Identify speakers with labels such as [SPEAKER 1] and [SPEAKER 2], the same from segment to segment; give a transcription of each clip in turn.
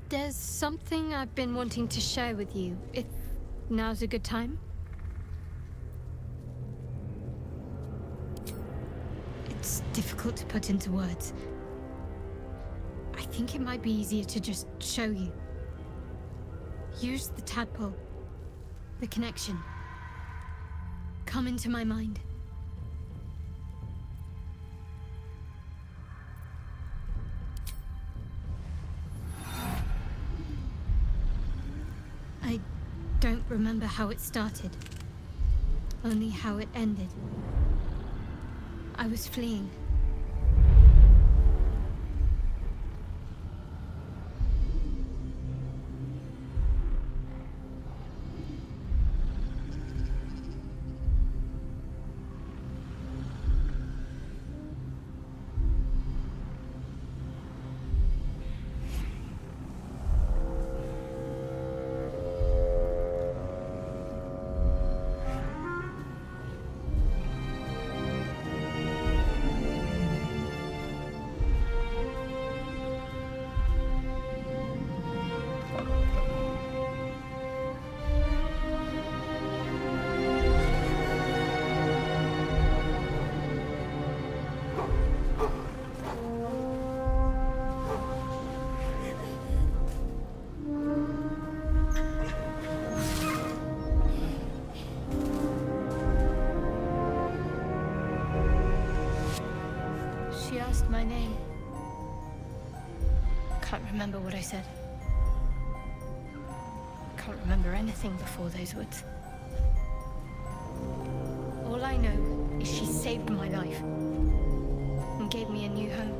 [SPEAKER 1] There's something I've been wanting to share with you, if now's a good time. It's difficult to put into words. I think it might be easier to just show you. Use the tadpole, the connection. Come into my mind. I don't remember how it started, only how it ended. I was fleeing. She asked my name. Can't remember what I said. Can't remember anything before those words. All I know is she saved my life and gave me a new home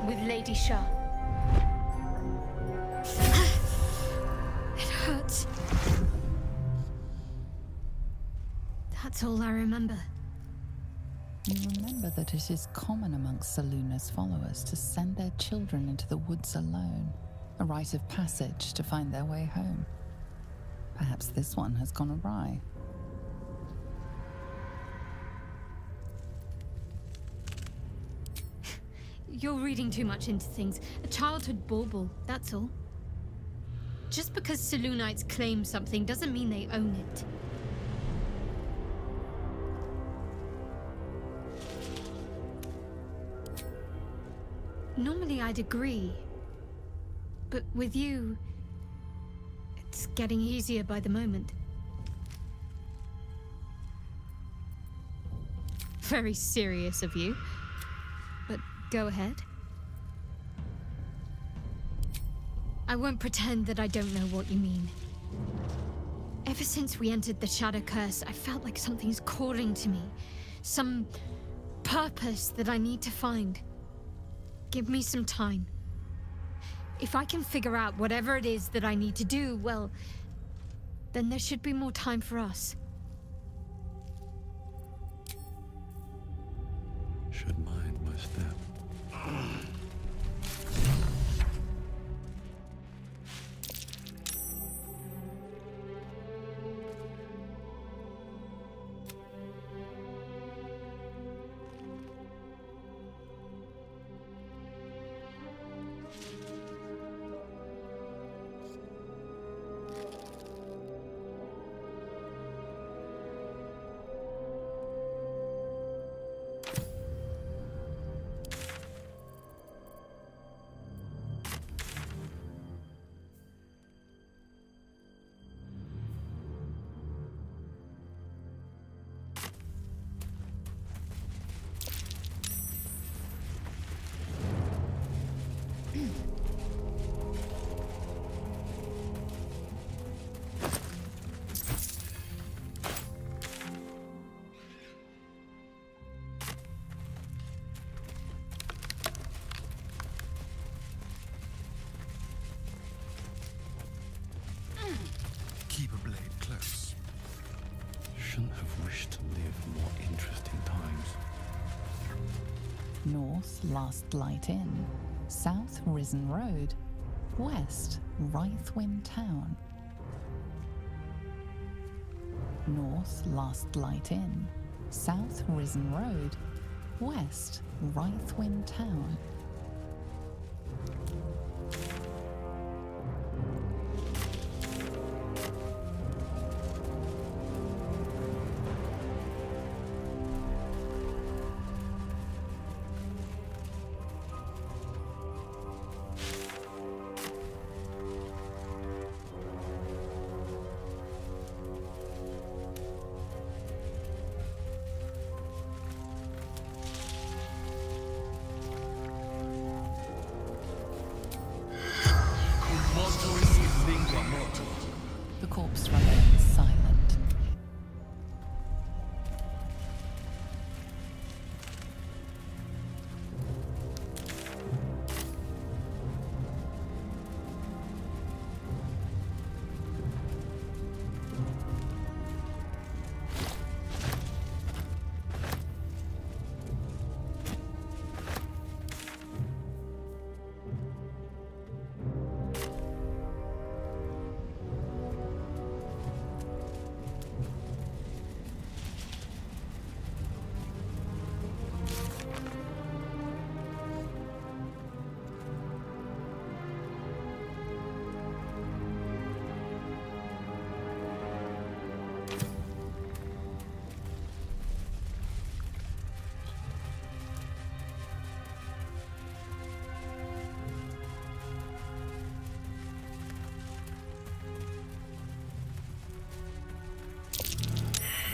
[SPEAKER 1] with Lady Shah. It hurts. That's all I remember.
[SPEAKER 2] You remember that it is common amongst Seluna's followers to send their children into the woods alone, a rite of passage to find their way home. Perhaps this one has gone awry.
[SPEAKER 1] You're reading too much into things. A childhood bauble, that's all. Just because Selunites claim something doesn't mean they own it. Normally I'd agree, but with you, it's getting easier by the moment. Very serious of you, but go ahead. I won't pretend that I don't know what you mean. Ever since we entered the Shadow Curse, I felt like something's calling to me. Some purpose that I need to find. Give me some time. If I can figure out whatever it is that I need to do, well, then there should be more time for us.
[SPEAKER 3] Should mind my step.
[SPEAKER 4] Keep a blade close.
[SPEAKER 3] Shouldn't have wished to live more interesting times.
[SPEAKER 2] North, Last Light Inn. South, Risen Road. West, Rythwin Town. North, Last Light Inn. South, Risen Road. West, Rythwin Town.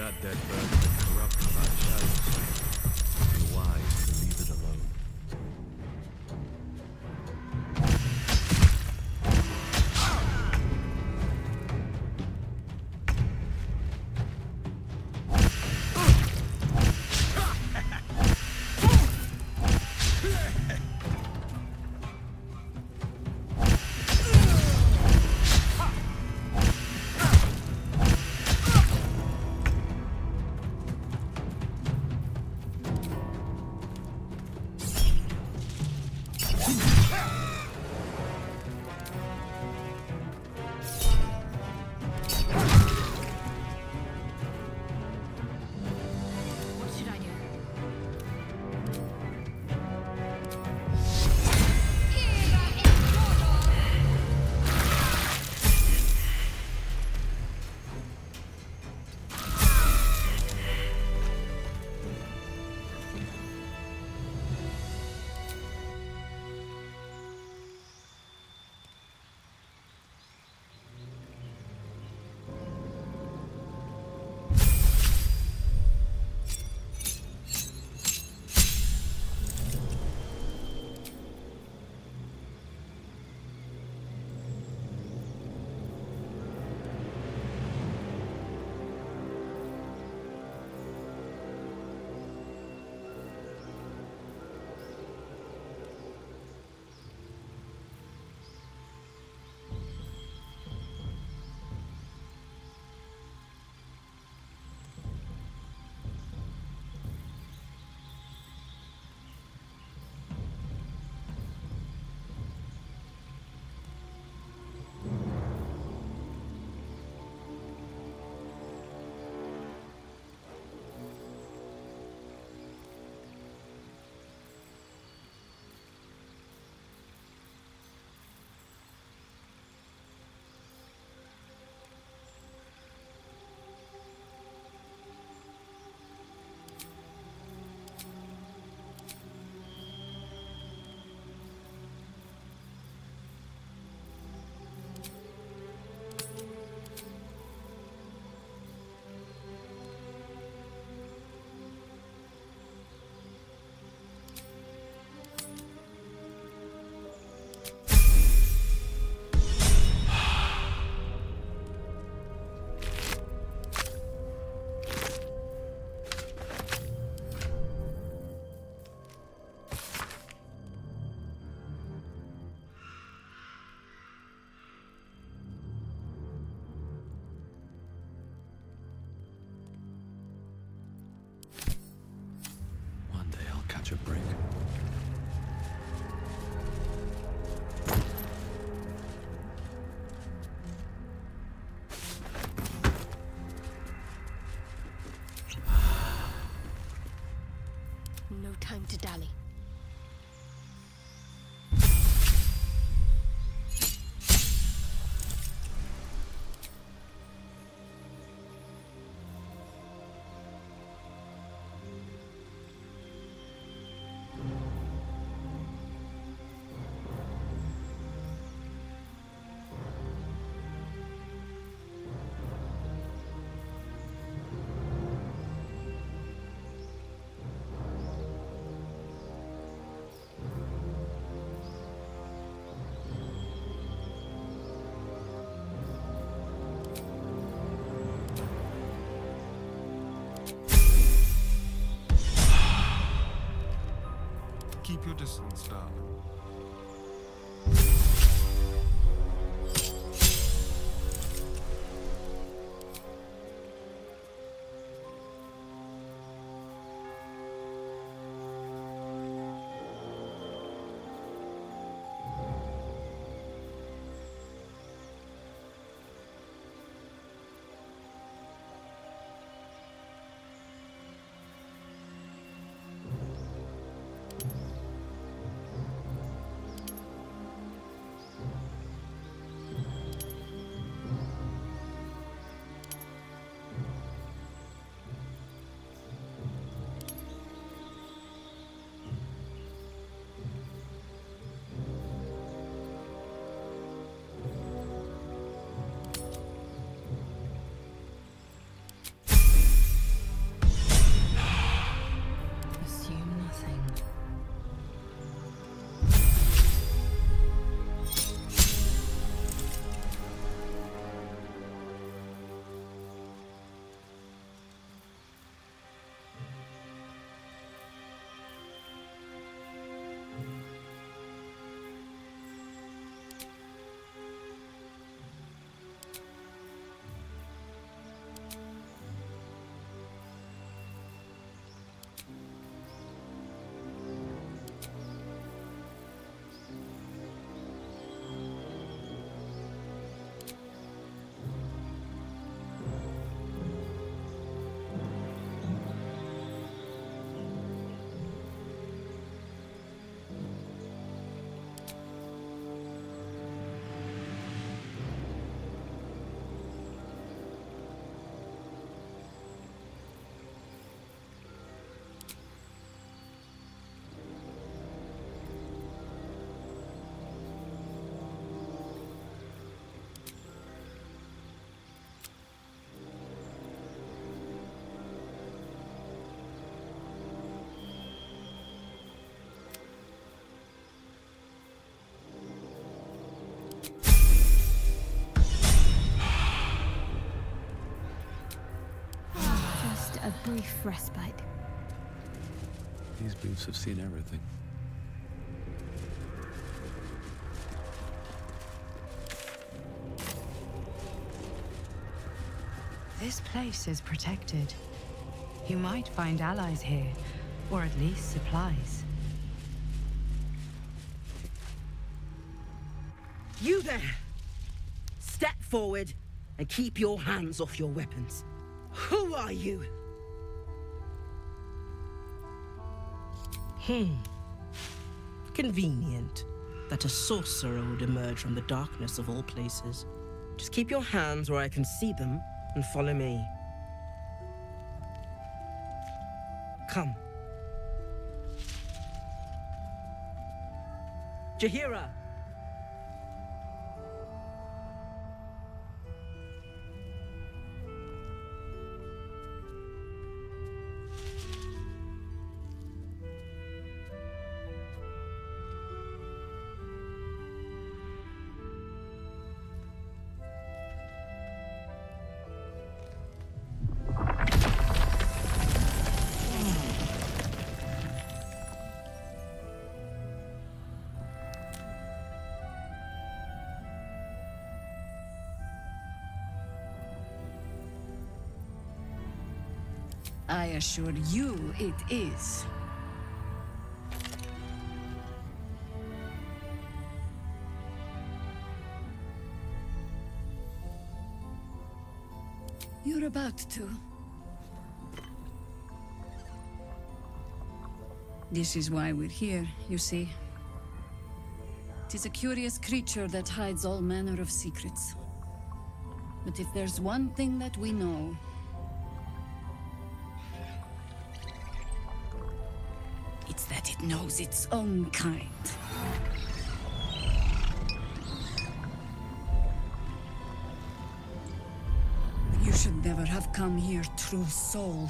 [SPEAKER 4] that dead bird that corrupt by shadows. Be wise to leave it alone.
[SPEAKER 1] What should I do?
[SPEAKER 3] One day I'll catch a break.
[SPEAKER 1] No time to dally.
[SPEAKER 4] Keep your distance, darling.
[SPEAKER 1] brief respite.
[SPEAKER 3] These boots have seen everything.
[SPEAKER 5] This place is protected. You might find allies here, or at least supplies.
[SPEAKER 6] You there! Step forward and keep your hands off your weapons. Who are you? Convenient that a sorcerer would emerge from the darkness of all places. Just keep your hands where I can see them and follow me. Come. Jahira!
[SPEAKER 7] I assure you it is. You're about to. This is why we're here, you see. Tis a curious creature that hides all manner of secrets. But if there's one thing that we know, it's that it knows its own kind. You should never have come here, true soul.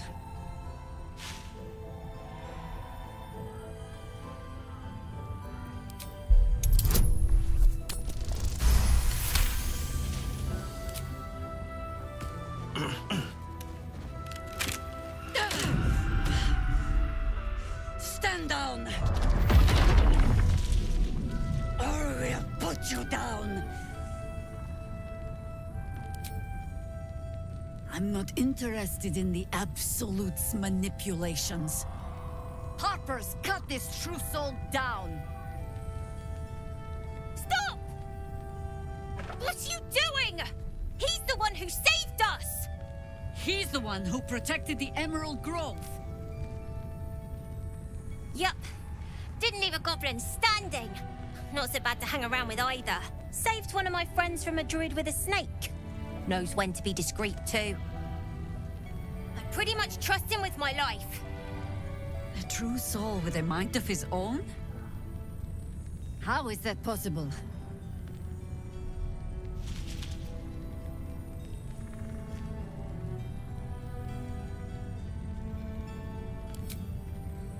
[SPEAKER 7] Stand down! Or we'll put you down! I'm not interested in the Absolute's manipulations. Harpers, cut this true soul down!
[SPEAKER 8] Stop! What are you doing? He's the one who saved us!
[SPEAKER 7] He's the one who protected the Emerald Grove.
[SPEAKER 8] Yup. Didn't leave a goblin standing. Not so bad to hang around with either. Saved one of my friends from a druid with a snake. Knows when to be discreet too. I pretty much trust him with my life.
[SPEAKER 7] A true soul with a mind of his own? How is that possible?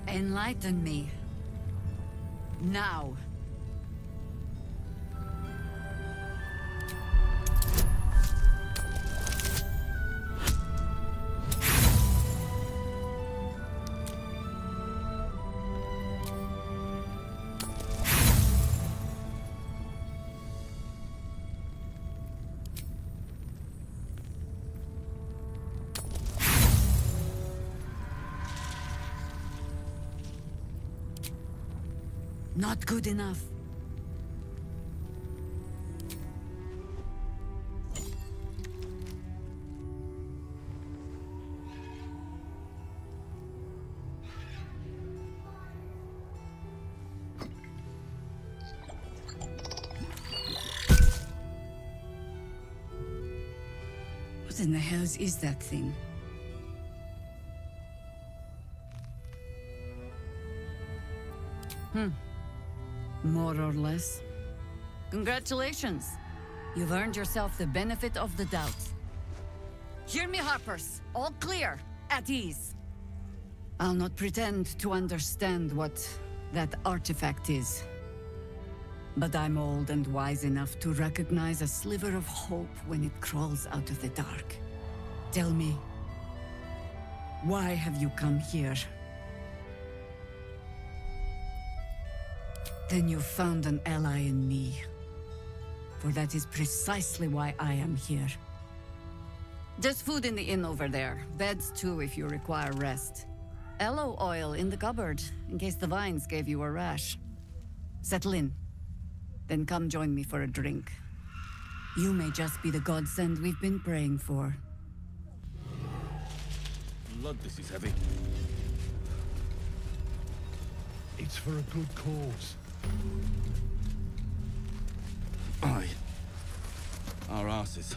[SPEAKER 7] Enlighten me. Now. Not good enough. What in the hells is that thing? More or less. Congratulations. You've earned yourself the benefit of the doubt. Hear me, Harpers. All clear. At ease. I'll not pretend to understand what that artifact is. But I'm old and wise enough to recognize a sliver of hope when it crawls out of the dark. Tell me, Why have you come here? Then you found an ally in me. For that is precisely why I am here. There's food in the inn over there. Beds too if you require rest. Aloe oil in the cupboard, in case the vines gave you a rash. Settle in. Then come join me for a drink. You may just be the godsend we've been praying for.
[SPEAKER 3] Blood, this is heavy.
[SPEAKER 4] It's for a good cause.
[SPEAKER 3] Aye. Our asses.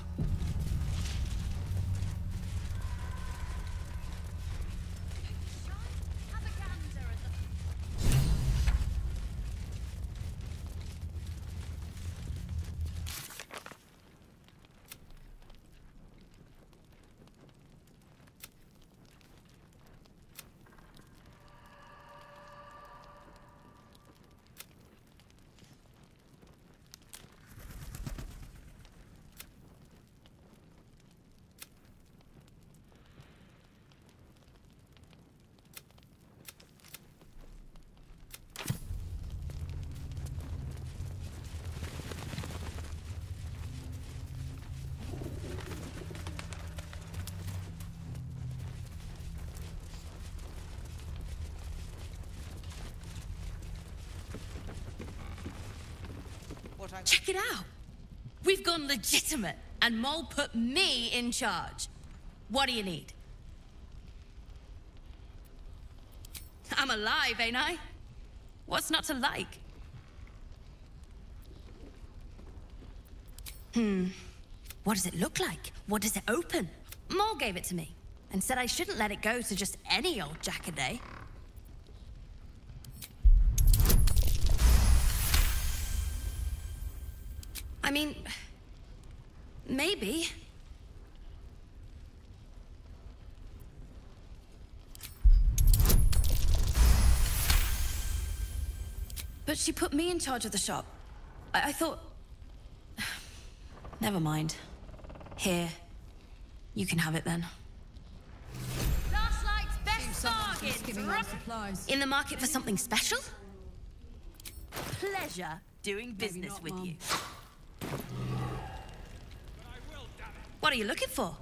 [SPEAKER 9] Check it out. We've gone legitimate, and Mole put me in charge. What do you need? I'm alive, ain't I? What's not to like? What does it look like? What does it open? Mole gave it to me, and said I shouldn't let it go to just any old jackaday. I mean, maybe. But she put me in charge of the shop. I thought... Never mind. Here. You can have it then. Last night's best bargain! In the market for something special? Pleasure doing business with you. What are you looking for?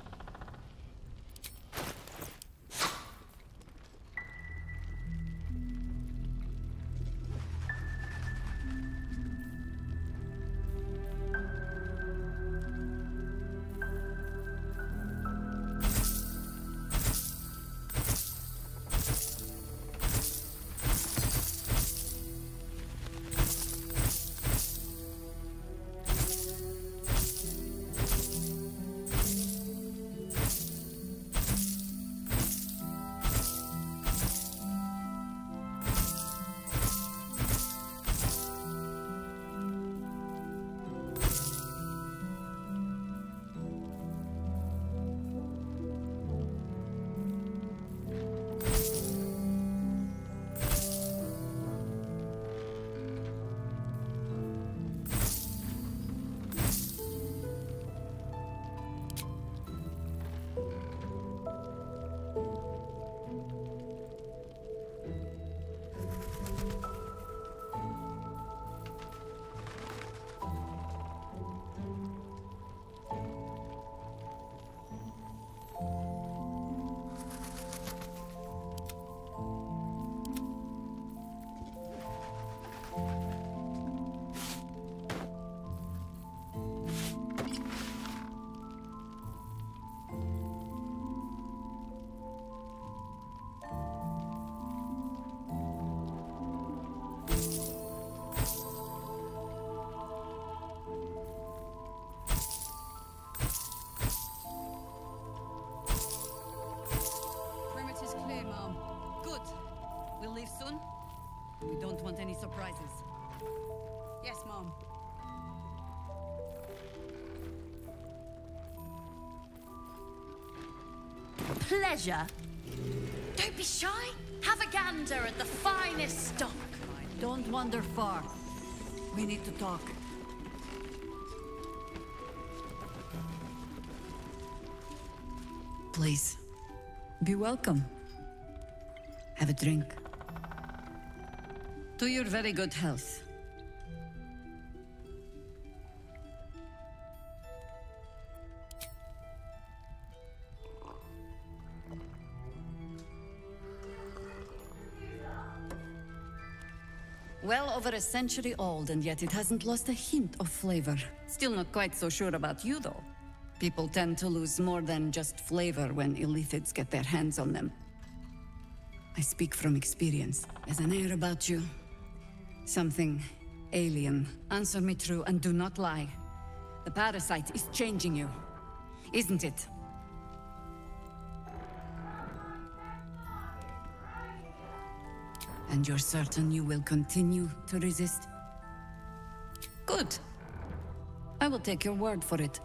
[SPEAKER 7] We don't want any surprises. Yes, Mom.
[SPEAKER 9] Pleasure? Don't be shy. Have a gander at the finest stock.
[SPEAKER 7] Don't wander far. We need to talk. Please, Be welcome. Have a drink. To your very good health. Well over a century old, and yet it hasn't lost a hint of flavor. Still not quite so sure about you, though. People tend to lose more than just flavor when illithids get their hands on them. I speak from experience. There's an air about you. Something alien. Answer me true and do not lie. The parasite is changing you, isn't it? And you're certain you will continue to resist? Good. I will take your word for it.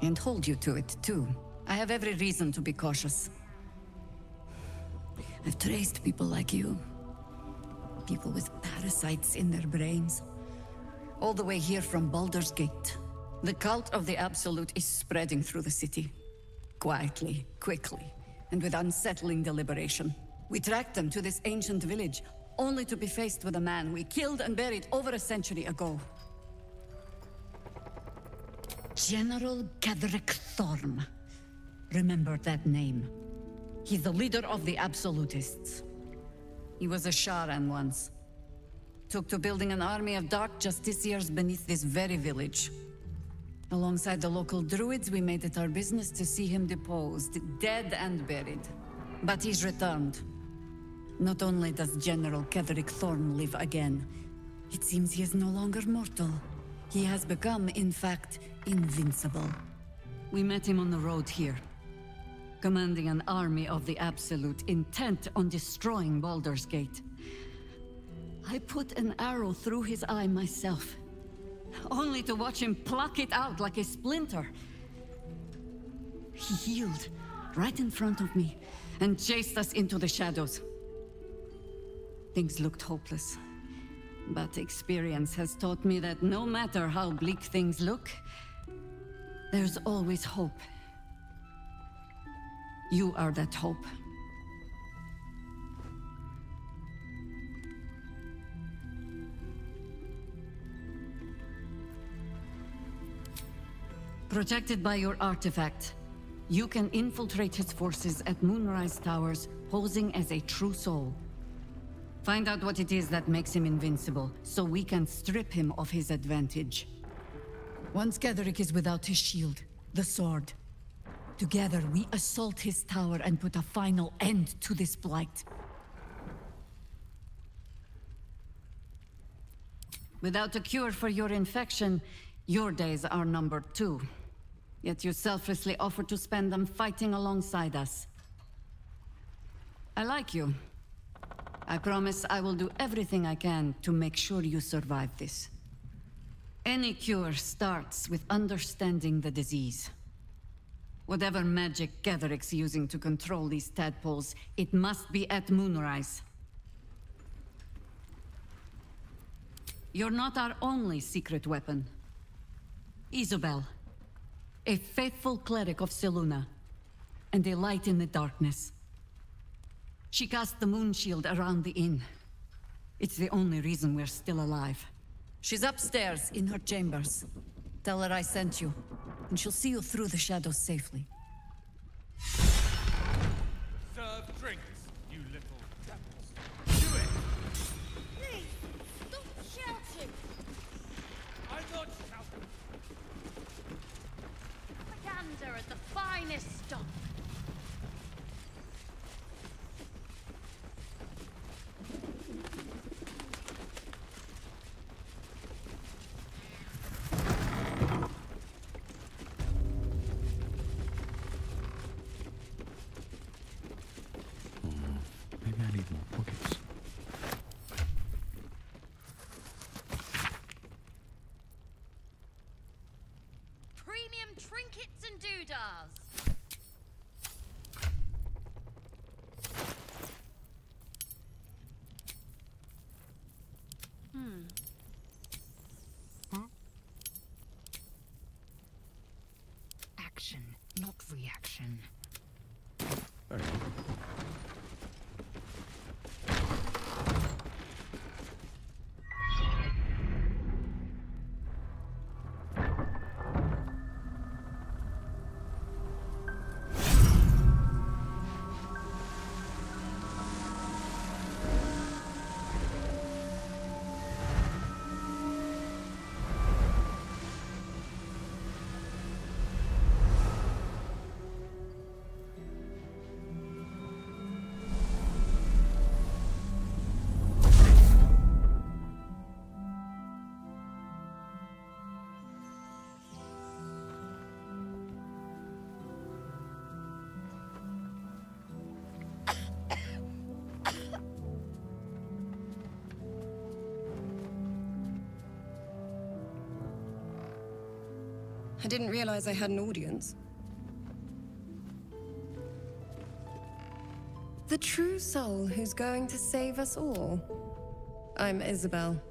[SPEAKER 7] And hold you to it, too. I have every reason to be cautious. I've traced people like you. People with parasites in their brains. All the way here from Baldur's Gate. The cult of the Absolute is spreading through the city. Quietly, quickly, and with unsettling deliberation. We tracked them to this ancient village, only to be faced with a man we killed and buried over a century ago. General Gadrick Thorm. Remember that name. He's the leader of the Absolutists. He was a Sharan once. Took to building an army of dark justiciars beneath this very village. Alongside the local druids, we made it our business to see him deposed, dead and buried. But he's returned. Not only does General Gadrick Thorm live again, it seems he is no longer mortal. He has become, in fact, invincible. We met him on the road here, commanding an army of the Absolute, intent on destroying Baldur's Gate. I put an arrow through his eye myself, only to watch him pluck it out like a splinter. He healed right in front of me and chased us into the shadows. Things looked hopeless, but experience has taught me that no matter how bleak things look, there's always hope. You are that hope. Protected by your artifact, you can infiltrate his forces at Moonrise Towers, posing as a true soul. Find out what it is that makes him invincible, so we can strip him of his advantage. Once Gadrick is without his shield, the sword, together we assault his tower and put a final end to this blight. Without a cure for your infection, your days are numbered too. Yet you selflessly offer to spend them fighting alongside us. I like you. I promise I will do everything I can to make sure you survive this. Any cure starts with understanding the disease. Whatever magic Gadrick's using to control these tadpoles, it must be at Moonrise. You're not our only secret weapon. Isobel, a faithful cleric of Selûne, and a light in the darkness. She cast the moon shield around the inn. It's the only reason we're still alive. She's upstairs in her chambers. Tell her I sent you, and she'll see you through the shadows safely.
[SPEAKER 10] Serve drinks, you little devils. Do it!
[SPEAKER 8] Please, stop shouting!
[SPEAKER 10] I'm not shouting.
[SPEAKER 8] Propaganda at the finest stock.
[SPEAKER 3] Maybe I need more pockets.
[SPEAKER 8] Premium trinkets and doodahs.
[SPEAKER 5] Action, not reaction.
[SPEAKER 3] Very well.
[SPEAKER 11] I didn't realize I had an audience. The true soul who's going to save us all. I'm Isabel.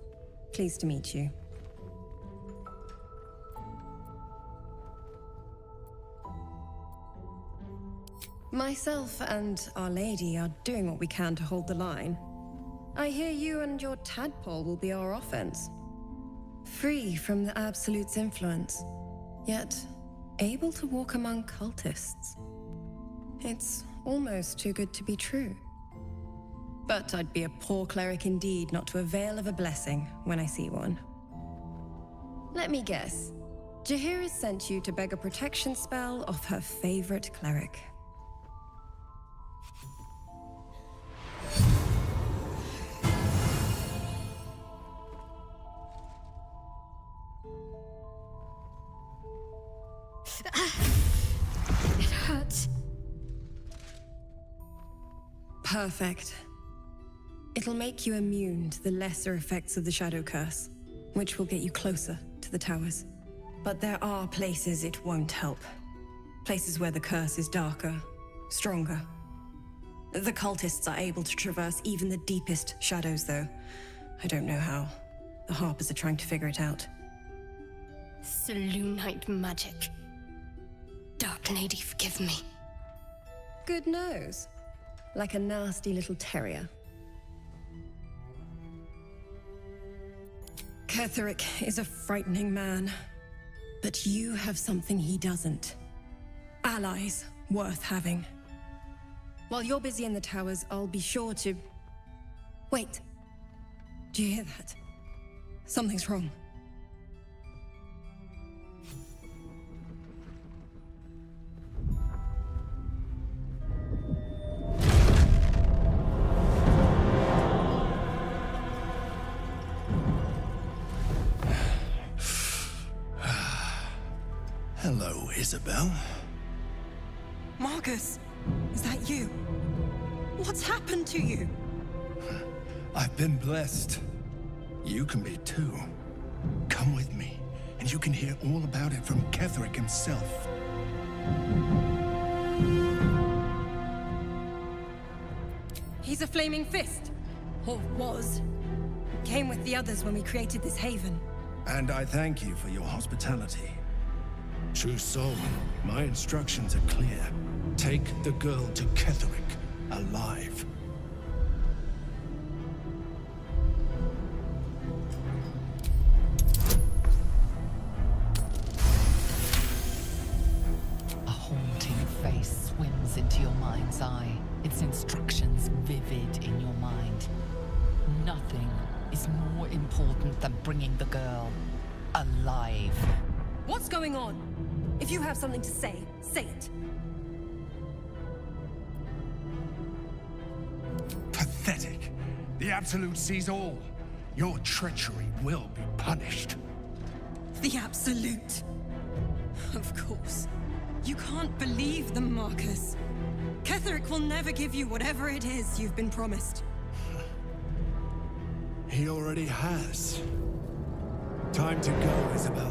[SPEAKER 11] Pleased to meet you. Myself and Our Lady are doing what we can to hold the line. I hear you and your tadpole will be our offense. Free from the Absolute's influence, yet able to walk among cultists. It's almost too good to be true. But I'd be a poor cleric indeed not to avail of a blessing when I see one. Let me guess. Jaheira has sent you to beg a protection spell off her favorite cleric.
[SPEAKER 1] It hurts.
[SPEAKER 11] Perfect. It'll make you immune to the lesser effects of the Shadow Curse, which will get you closer to the towers. But there are places it won't help. Places where the curse is darker, stronger. The cultists are able to traverse even the deepest shadows, though. I don't know how. The Harpers are trying to figure it out.
[SPEAKER 8] Selûnite magic. Dark Lady, forgive me.
[SPEAKER 11] Good nose. Like a nasty little terrier. Ketheric is a frightening man. But you have something he doesn't. Allies worth having. While you're busy in the towers, I'll be sure to... Wait. Do you hear that? Something's wrong.
[SPEAKER 12] Hello, Isabel.
[SPEAKER 11] Marcus, is that you? What's happened to you?
[SPEAKER 12] I've been blessed. You can be too. Come with me, and you can hear all about it from Ketheric himself.
[SPEAKER 11] He's a flaming fist. Or was. Came with the others when we created this haven.
[SPEAKER 12] And I thank you for your hospitality. True soul, my instructions are clear. Take the girl to Ketheric, alive.
[SPEAKER 2] A haunting face swims into your mind's eye, its instructions vivid in your mind. Nothing is more important than bringing the girl alive.
[SPEAKER 11] What's going on? If you have something to say, say it.
[SPEAKER 12] Pathetic. The Absolute sees all. Your treachery will be punished.
[SPEAKER 11] The Absolute. Of course. You can't believe them, Marcus. Ketheric will never give you whatever it is you've been promised.
[SPEAKER 12] He already has. Time to go, Isabel.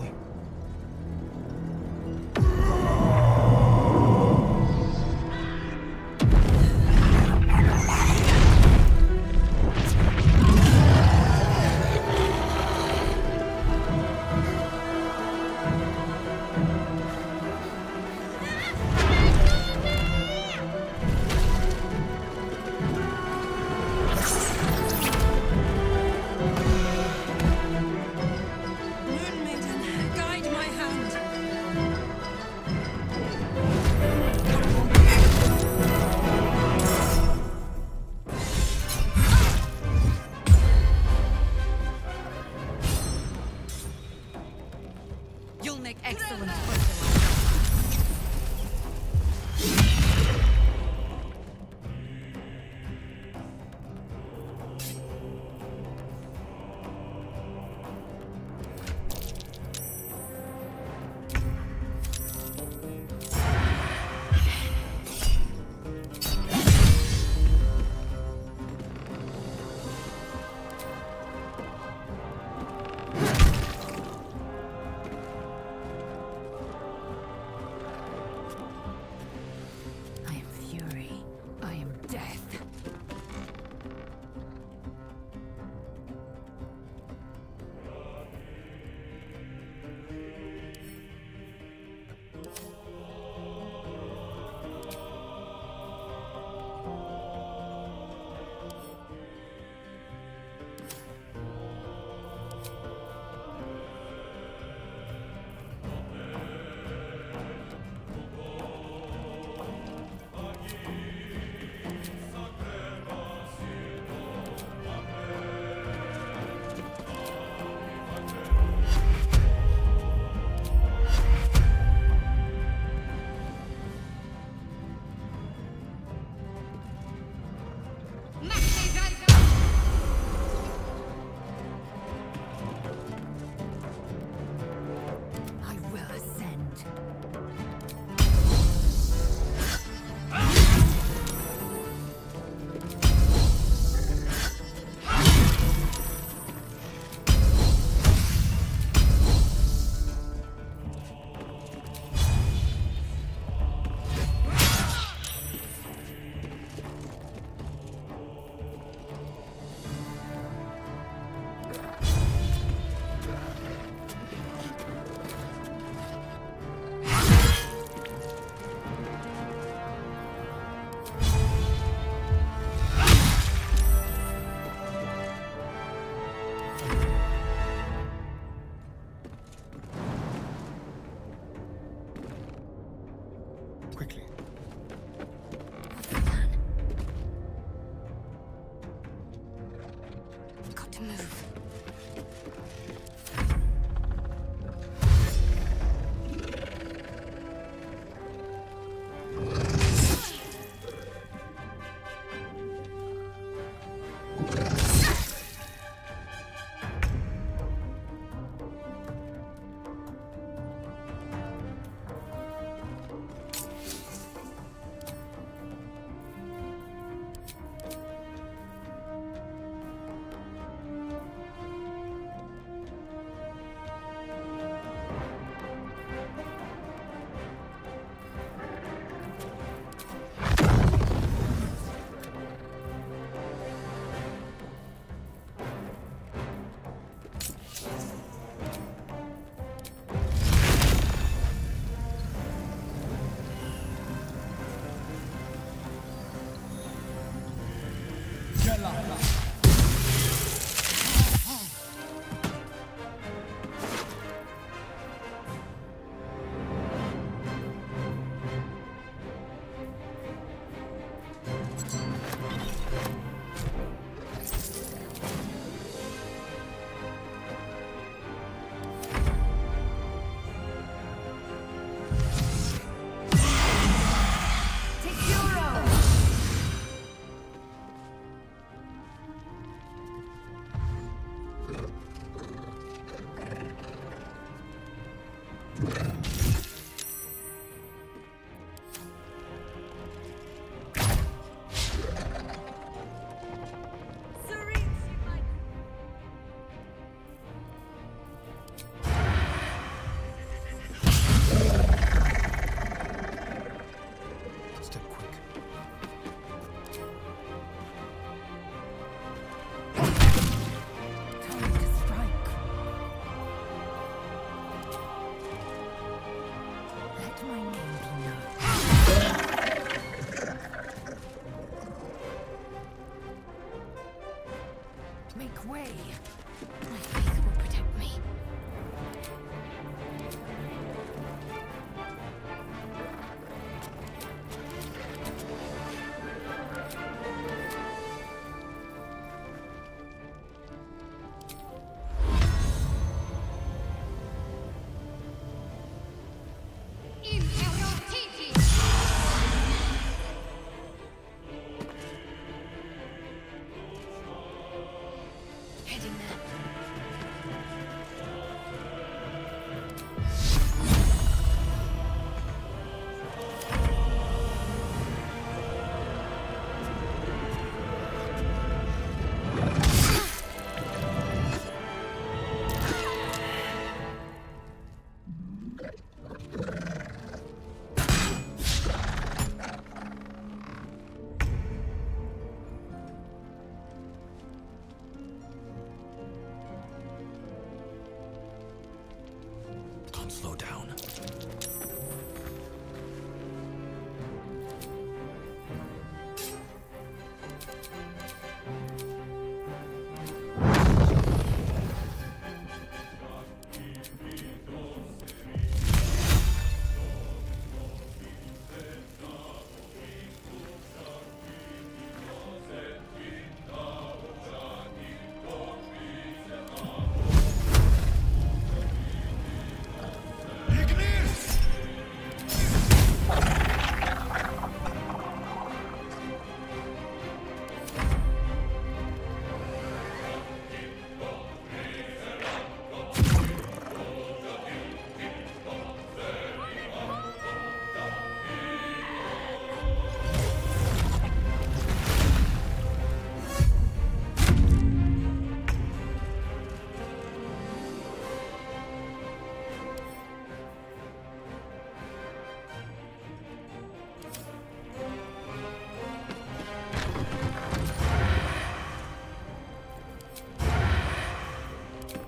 [SPEAKER 1] Make way. My faith will protect me.
[SPEAKER 12] Slow down.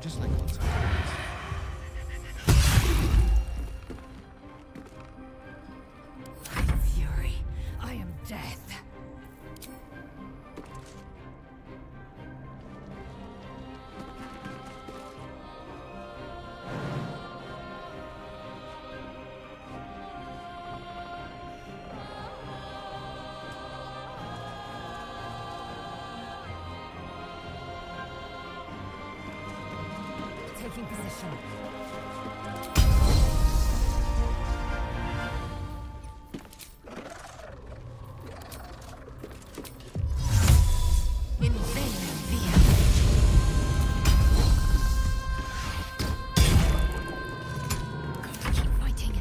[SPEAKER 12] Just like lots of times.
[SPEAKER 1] I'm fury. I am death. Taking position. In vain, via. Gotta keep fighting.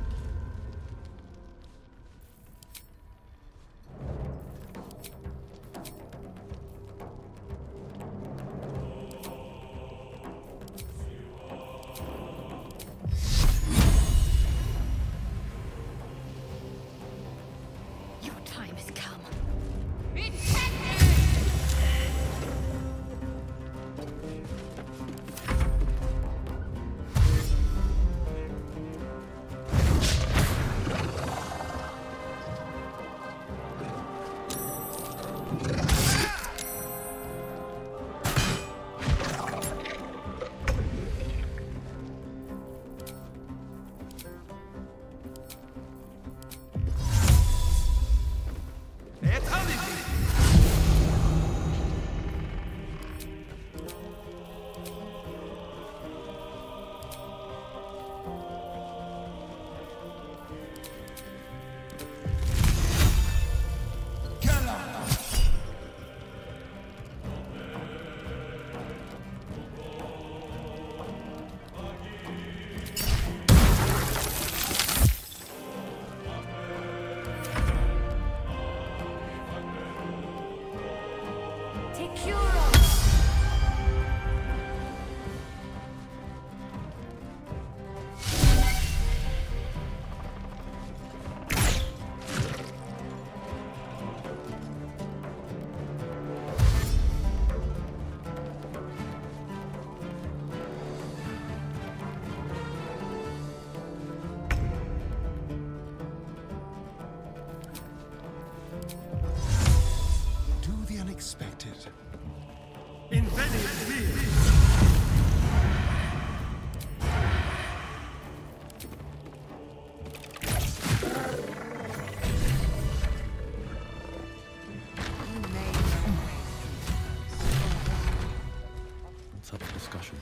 [SPEAKER 3] What's up for discussion?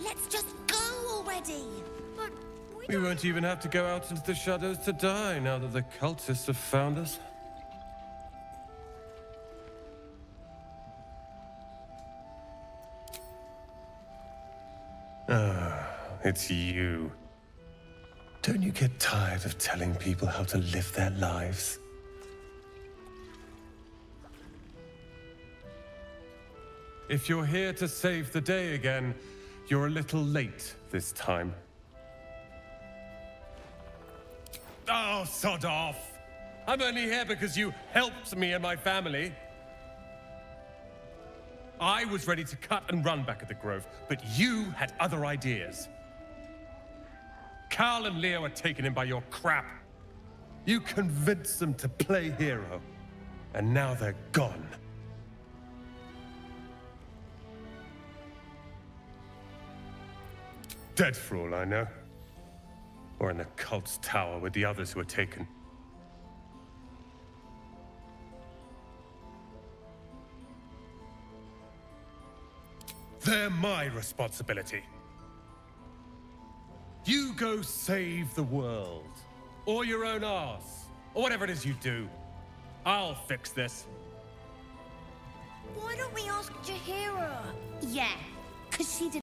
[SPEAKER 8] Let's just go already! But
[SPEAKER 10] we won't even have to go out into the shadows to die now that the cultists have found us. Ah, it's you. Don't you get tired of telling people how to live their lives? If you're here to save the day again, you're a little late this time. Oh, sod off! I'm only here because you helped me and my family. I was ready to cut and run back at the Grove, but you had other ideas. Carl and Leo were taken in by your crap. You convinced them to play hero, and now they're gone. Dead for all I know. Or in the cult's tower with the others who were taken. They're my responsibility. You go save the world. Or your own arse. Or whatever it is you do. I'll fix this.
[SPEAKER 8] why don't we ask Jahira? Yeah, because she did